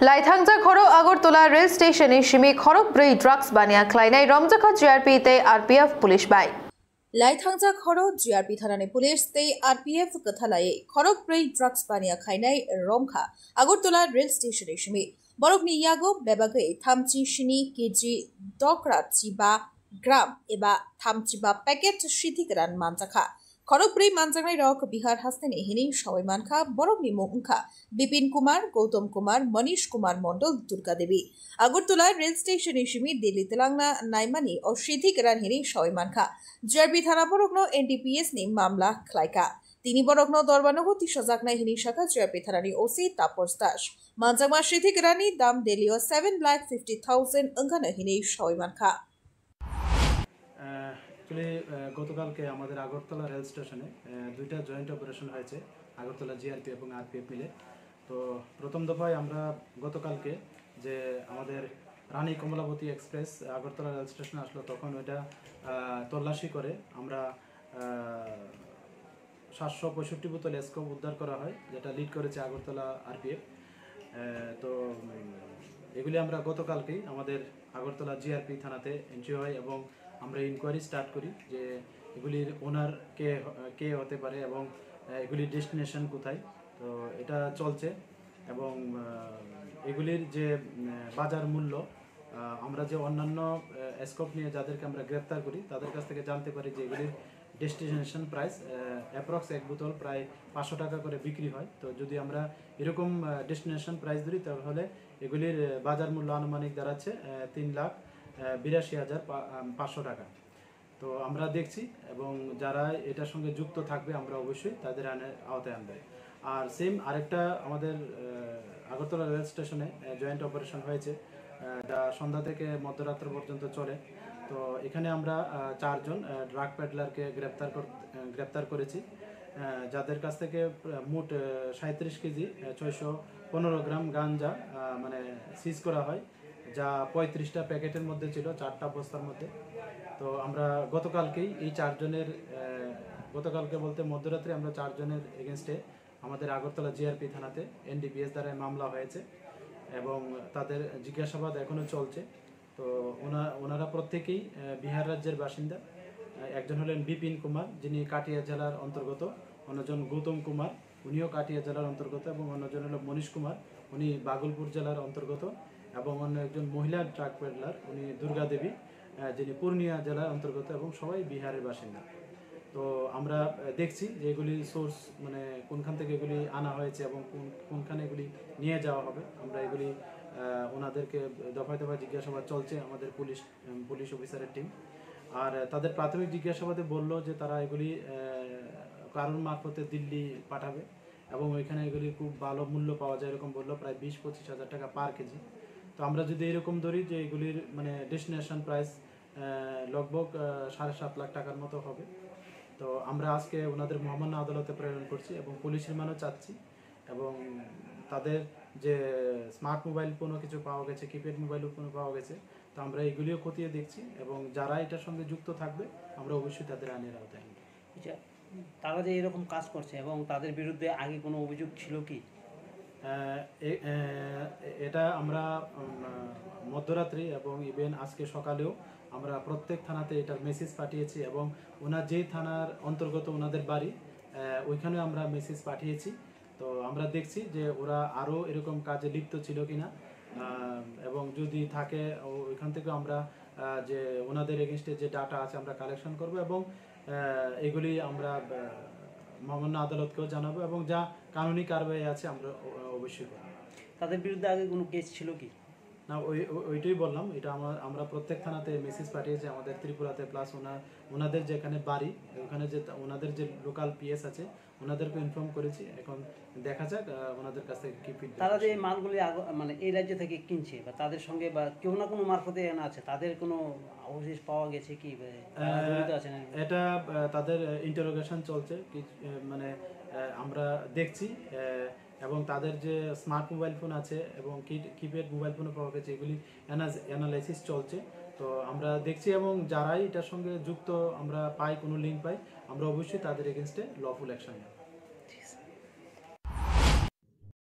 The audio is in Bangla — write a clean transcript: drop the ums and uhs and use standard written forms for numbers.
लाइथांजा खरो আগরতলা रेल स्टेशने सिमी खरब ब्रै ड्राग्स बानिया ख्लायनाय रमजाखा जीआरपी ते आरपीएफ पुलिस बाय लाइथांजा खरो जीआरपी थानानि पुलिस ते आरपीएफ कथालाय खरब ब्रै ड्राग्स बानिया खायनाय रमखा Agartala rail स्टेशने Simi बरकनि यागो बेबागै 37 kg दक्रा Chiba ग्राम एबा 35 पैकेट सिथिगरान मानजाखा खरब्रै मानजानाय रक बिहार हास्तेनि हिनि सबाय मानखा बरकनि मुंखा बिपिन कुमार गौतम कुमार मनीष कुमार मंडल दुर्गा देवी আগরতলা रेल स्टेशन सिमी दिल्ली तेलांगना नाइमानी और सिथिगरान हिनि सबाय मानखा जीआरपी थाना बरकनो एनडीपीएस नि मामला ख्लायका তিনি বরকনো দরবানগো 30,000 হিনি শাখা জিআরপি থানানি ওসি তাপস দাস মানজামা সিথিগরানি দাম দেলিও 7,50,000 অঙ্গানো হিনি সবাই মানখা গতকালকে আমাদের আগরতলা রেল স্টেশনে দুইটা জয়েন্ট অপারেশন হয়েছে আগরতলা জিআরপি এবং আরপিএফ মিলে। তো প্রথম দফায় আমরা গতকালকে যে আমাদের রানী কমলাবতী এক্সপ্রেস আগরতলা রেল স্টেশনে আসলো, তখন ওইটা তল্লাশি করে আমরা 765 বোতল স্কোপ উদ্ধার করা হয়, যেটা লিড করেছে আগরতলা আরপিএফ। তো এগুলি আমরা গতকালকেই আমাদের আগরতলা জিআরপি থানাতে এন্ট্রি হয় এবং আমরা ইনকোয়ারি স্টার্ট করি যে এগুলির ওনার কে হতে পারে এবং এগুলির ডেস্টিনেশন কোথায়। তো এটা চলছে এবং এগুলির যে বাজার মূল্য আমরা যে অন্যান্য স্কোপ নিয়ে যাদেরকে আমরা গ্রেপ্তার করি তাদের কাছ থেকে জানতে পারি যে এগুলির ডেস্টিনেশন প্রাইস অ্যাপ্রক্স এক বোতল প্রায় 500 টাকা করে বিক্রি হয়। তো যদি আমরা এরকম ডেস্টিনেশন প্রাইস ধরি তাহলে এগুলির বাজার মূল্য আনুমানিক দাঁড়াচ্ছে 3,82,500 টাকা। তো আমরা দেখছি এবং যারা এটার সঙ্গে যুক্ত থাকবে আমরা অবশ্যই তাদের আওতায় আনবে। আর সেম আরেকটা আমাদের আগরতলা রেল স্টেশনে জয়েন্ট অপারেশন হয়েছে, যা সন্ধ্যা থেকে মধ্যরাত্র পর্যন্ত চলে। তো এখানে আমরা 4 জন ড্রাগ প্যাডলারকে গ্রেপ্তার করেছি, যাদের কাছ থেকে মোট 37 কেজি 615 গ্রাম গাঞ্জা মানে সিজ করা হয়, যা 35টা প্যাকেটের মধ্যে ছিল, 4টা বস্তার মধ্যে। তো আমরা গতকালকেই এই 4 জনের গতকালকে বলতে মধ্যরাত্রে আমরা 4 জনের এগেনস্টে আমাদের আগরতলা জিআরপি থানাতে এনডিপিএস দ্বারা মামলা হয়েছে এবং তাদের জিজ্ঞাসাবাদ এখনও চলছে। তো ওনারা প্রত্যেকেই বিহার রাজ্যের বাসিন্দা। একজন হলেন বিপিন কুমার, যিনি কাটিয়া জেলার অন্তর্গত, অন্যজন গৌতম কুমার, উনিও কাটিয়া জেলার অন্তর্গত, এবং অন্যজন হল মনীষ কুমার, উনি বাগলপুর জেলার অন্তর্গত, এবং অন্য একজন মহিলা ট্রাক পেডলার, উনি দুর্গা দেবী, যিনি পূর্ণিয়া জেলার অন্তর্গত, এবং সবাই বিহারের বাসিন্দা। তো আমরা দেখছি যে এগুলি সোর্স মানে কোনখান থেকে এগুলি আনা হয়েছে এবং কোনখানে এগুলি নিয়ে যাওয়া হবে। আমরা এগুলি ওনাদেরকে দফায় দফায় জিজ্ঞাসাবাদ চলছে আমাদের পুলিশ অফিসারের টিম। আর তাদের প্রাথমিক জিজ্ঞাসাবাদে বললো যে তারা এগুলি কারণ মারফতে দিল্লি পাঠাবে এবং ওইখানে এগুলি খুব ভালো মূল্য পাওয়া যায় এরকম বললো, প্রায় 20-25 হাজার টাকা পার কেজি। তো আমরা যদি এরকম ধরি যে এগুলির মানে ডেস্টিনেশন প্রাইস লগভগ 7.5 লাখ টাকার মতো হবে। তো আমরা আজকে ওনাদের মহামান্য আদালতে প্রেরণ করছি এবং পুলিশ রিমান্ডও চাচ্ছি, এবং তাদের যে স্মার্ট মোবাইল ফোনও কিছু পাওয়া গেছে, কিপ্যাড মোবাইল ফোনও পাওয়া গেছে। তো আমরা এগুলিও খতিয়ে দেখছি এবং যারা এটার সঙ্গে যুক্ত থাকবে আমরা অবশ্যই তাদের আইনের আওতায় আনব। তারা যে এরকম কাজ করছে এবং তাদের বিরুদ্ধে আগে কোনো অভিযোগ ছিল কি? এটা আমরা মধ্যরাত্রি এবং ইভেন আজকে সকালেও আমরা প্রত্যেক থানাতে এটার মেসেজ পাঠিয়েছি এবং ওনার যেই থানার অন্তর্গত ওনাদের বাড়ি ওইখানেও আমরা মেসেজ পাঠিয়েছি। তো আমরা দেখছি যে ওরা আরও এরকম কাজে লিপ্ত ছিল কিনা, এবং যদি থাকে ওইখান থেকে আমরা যে ওনাদের এগেনস্টে যে ডাটা আছে আমরা কালেকশন করব এবং এগুলি আমরা মহামান্য আদালতকেও জানাবো এবং যা কানুনি কারবাই আছে আমরা অবশ্যই করব। তাদের বিরুদ্ধে আগে কোনো কেস ছিল কি না? ওইটাই বললাম, এটা আমরা প্রত্যেক থানাতে মেসেজ পাঠিয়েছি আমাদের ত্রিপুরাতে, প্লাস ওনাদের যেখানে বাড়ি ওখানে যে ওনাদের যে লোকাল পিএস আছে ওনাদেরকে ইনফর্ম করেছি। এখন দেখা যাক ওনাদের কাছ থেকে কি ফিডব্যাক। তারা যে মালগুলি মানে এই রাজ্য থেকে কিনছে বা তাদের সঙ্গে বা কেউ না কোনো মারফতে আনা আছে, তাদের কোনো অবশেষ পাওয়া গেছে কি? এটা তাদের ইন্টারোগেশন চলছে, মানে আমরা দেখছি, এবং তাদের যে স্মার্ট মোবাইল ফোন আছে এবং কিপ্যাড মোবাইল ফোনও পাওয়া গেছে, এগুলি অ্যানালাইসিস চলছে। তো আমরা দেখছি এবং যারাই এটার সঙ্গে যুক্ত আমরা পাই, কোনো লিঙ্ক পাই, আমরা অবশ্যই তাদের এগেনস্টে লফুল অ্যাকশন নেব।